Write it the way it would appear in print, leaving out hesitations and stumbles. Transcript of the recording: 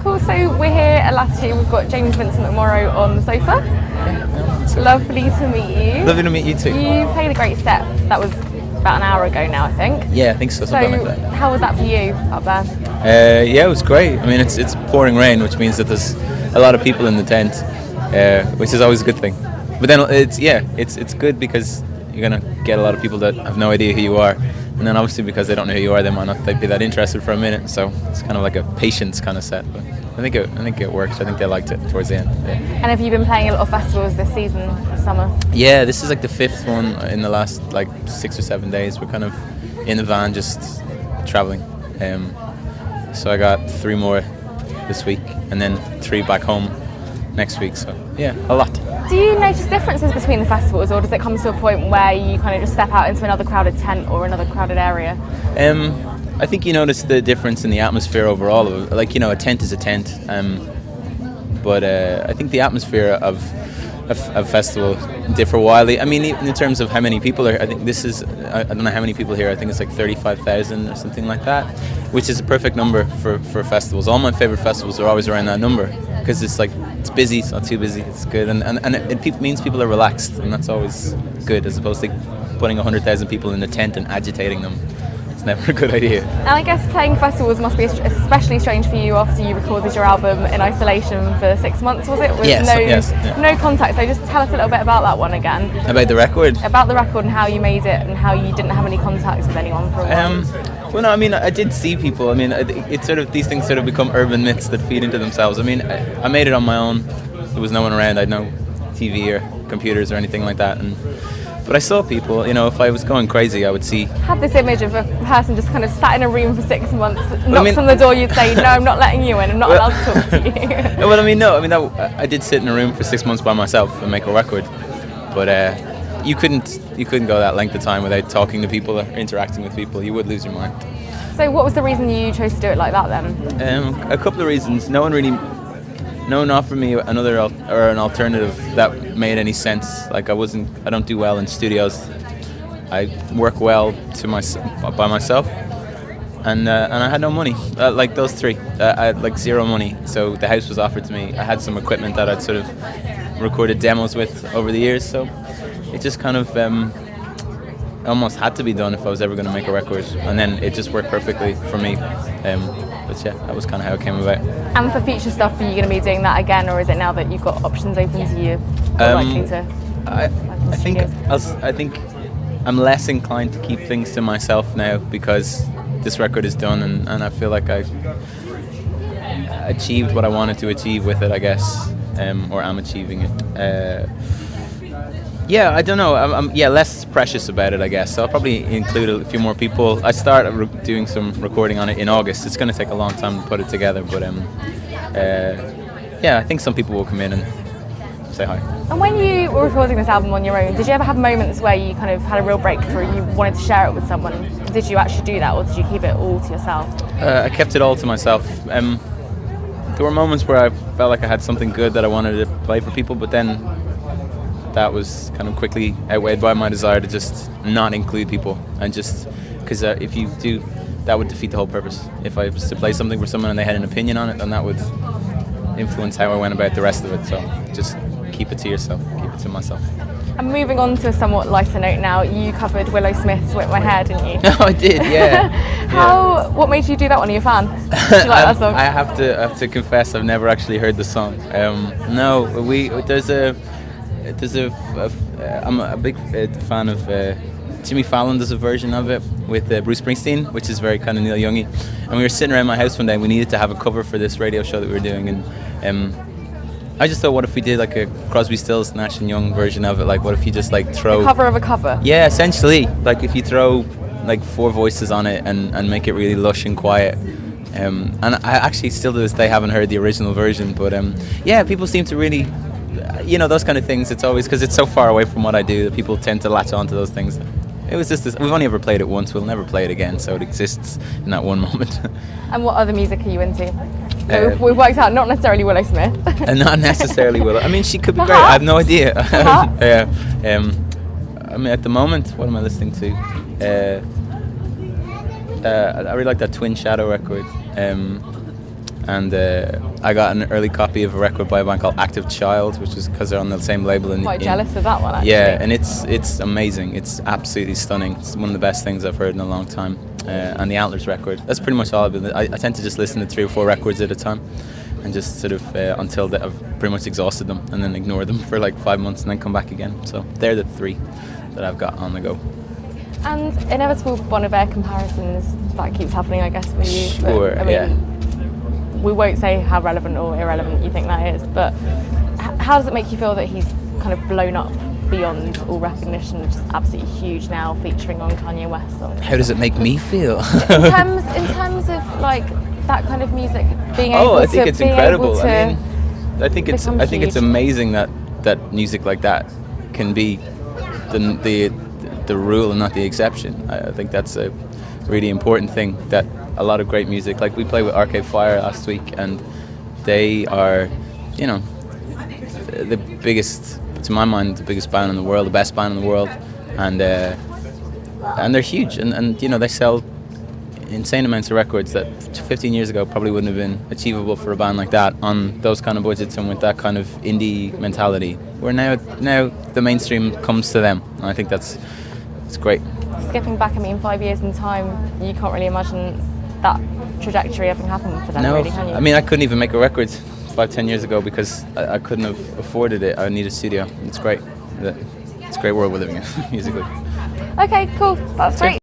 Cool, so we're here at Latitude. We've got James Vincent McMorrow on the sofa. Lovely to meet you. Lovely to meet you too. You played a great set. That was about an hour ago now, I think. Yeah, I think so. Something like that. How was that for you up there? Yeah, it was great. I mean, it's pouring rain, which means that there's a lot of people in the tent, which is always a good thing. But then it's good because you're gonna get a lot of people that have no idea who you are, and then obviously because they don't know who you are, they might not be that interested for a minute. So it's kind of like a patience kind of set. But I think it worked. I think they liked it towards the end. Yeah. And have you been playing a lot of festivals this season, this summer? Yeah, this is like the 5th one in the last like 6 or 7 days. We're kind of in the van just traveling. So I got 3 more this week, and then 3 back home next week. So yeah, a lot. Do you notice differences between the festivals, or does it come to a point where you kind of just step out into another crowded tent or another crowded area? I think you notice the difference in the atmosphere overall. Like, you know, a tent is a tent, but I think the atmosphere of festival differ wildly. I mean, in terms of how many people are, I think this is, I don't know how many people here, I think it's like 35,000 or something like that, which is a perfect number for festivals. All my favorite festivals are always around that number, because it's like, it's busy, it's not too busy, it's good, and it means people are relaxed, and that's always good, as opposed to putting 100,000 people in a tent and agitating them. It's never a good idea. And I guess playing festivals must be especially strange for you after you recorded your album in isolation for 6 months, was it? With no contact. So just tell us a little bit about that one again. About the record? About the record and how you made it and how you didn't have any contact with anyone for a while. Well, no, I mean, I did see people. I mean, it's sort of, these things sort of become urban myths that feed into themselves. I mean, I made it on my own. There was no one around. I had no TV or computers or anything like that. But I saw people, you know, if I was going crazy, I would see. Had this image of a person just kind of sat in a room for 6 months, knocks on the door, you'd say, no, I'm not letting you in, I'm not allowed to talk to you. Well, I mean, I did sit in a room for 6 months by myself and make a record. But you couldn't go that length of time without talking to people or interacting with people. You would lose your mind. So what was the reason you chose to do it like that then? A couple of reasons. No one offered me an alternative that made any sense. Like I don't do well in studios. I work well by myself, and I had no money. Like those 3, I had like 0 money. So the house was offered to me. I had some equipment that I'd sort of recorded demos with over the years. So it just kind of almost had to be done if I was ever going to make a record, and then it just worked perfectly for me. But yeah, that was kind of how it came about. And for future stuff, are you going to be doing that again, or is it now that you've got options open to you? Likely to? I think I'm less inclined to keep things to myself now because this record is done, and I feel like I achieved what I wanted to achieve with it, I guess, or am achieving it. Yeah, I don't know. I'm less precious about it, I guess. So I'll probably include a few more people. I start doing some recording on it in August. It's going to take a long time to put it together, but I think some people will come in and say hi. And when you were recording this album on your own, did you ever have moments where you kind of had a real breakthrough, you wanted to share it with someone? Did you actually do that, or did you keep it all to yourself? I kept it all to myself. There were moments where I felt like I had something good that I wanted to play for people, but then that was kind of quickly outweighed by my desire to just not include people, and just because if you do, that would defeat the whole purpose. If I was to play something for someone and they had an opinion on it, then that would influence how I went about the rest of it. So just keep it to yourself, keep it to myself. And moving on to a somewhat lighter note now, you covered Willow Smith's "Whip My Hair," didn't you? Oh, I did, yeah. What made you do that one? Are you a fan? Did you like that song? I have to confess, I've never actually heard the song. No, I'm a big fan of Jimmy Fallon does a version of it with Bruce Springsteen, which is very kind of Neil Youngy. And we were sitting around my house one day and we needed to have a cover for this radio show that we were doing, and I just thought, what if we did like a Crosby, Stills, Nash and Young version of it? Like, what if you just like throw a cover of a cover? Yeah, essentially. Like if you throw like 4 voices on it and make it really lush and quiet. And I actually still to this day haven't heard the original version, but yeah, people seem to really, you know, those kind of things. It's always because it's so far away from what I do that people tend to latch on to those things. It was just this, we've only ever played it once, we'll never play it again, so it exists in that one moment. And what other music are you into? So we've worked out not necessarily Willow Smith. And not necessarily Willow. I mean, she could be great. I have no idea. Yeah. I mean, at the moment, what am I listening to? I really like that Twin Shadow record. and I got an early copy of a record by a band called Active Child, which is because they're on the same label. Quite jealous of that one, actually. Yeah, and it's amazing. It's absolutely stunning. It's one of the best things I've heard in a long time. And the Antlers record, that's pretty much all I've been. I tend to just listen to 3 or 4 records at a time, and just sort of until I've pretty much exhausted them, and then ignore them for like 5 months and then come back again. So they're the 3 that I've got on the go. And inevitable Bon Iver comparisons, that keeps happening, I guess, for you. Sure, but, I mean, we won't say how relevant or irrelevant you think that is, but how does it make you feel that he's kind of blown up beyond all recognition, just absolutely huge now, featuring on Kanye West songs? How does it make me feel? in terms of like that kind of music being able I think it's incredible. I think it's amazing that music like that can be the rule and not the exception. I think that's a really important thing, that a lot of great music, like we played with Arcade Fire last week, and they are, you know, the biggest, to my mind, the biggest band in the world, the best band in the world, and they're huge, and you know, they sell insane amounts of records that 15 years ago probably wouldn't have been achievable for a band like that on those kind of budgets and with that kind of indie mentality, where now the mainstream comes to them, and I think it's great. Skipping back, 5 years in time, you can't really imagine that trajectory having happened for them, no, really, can you? I couldn't even make a record 5-10 years ago because I couldn't have afforded it. I needed a studio. It's great. It's a great world we're living in musically. Okay, cool. That's great.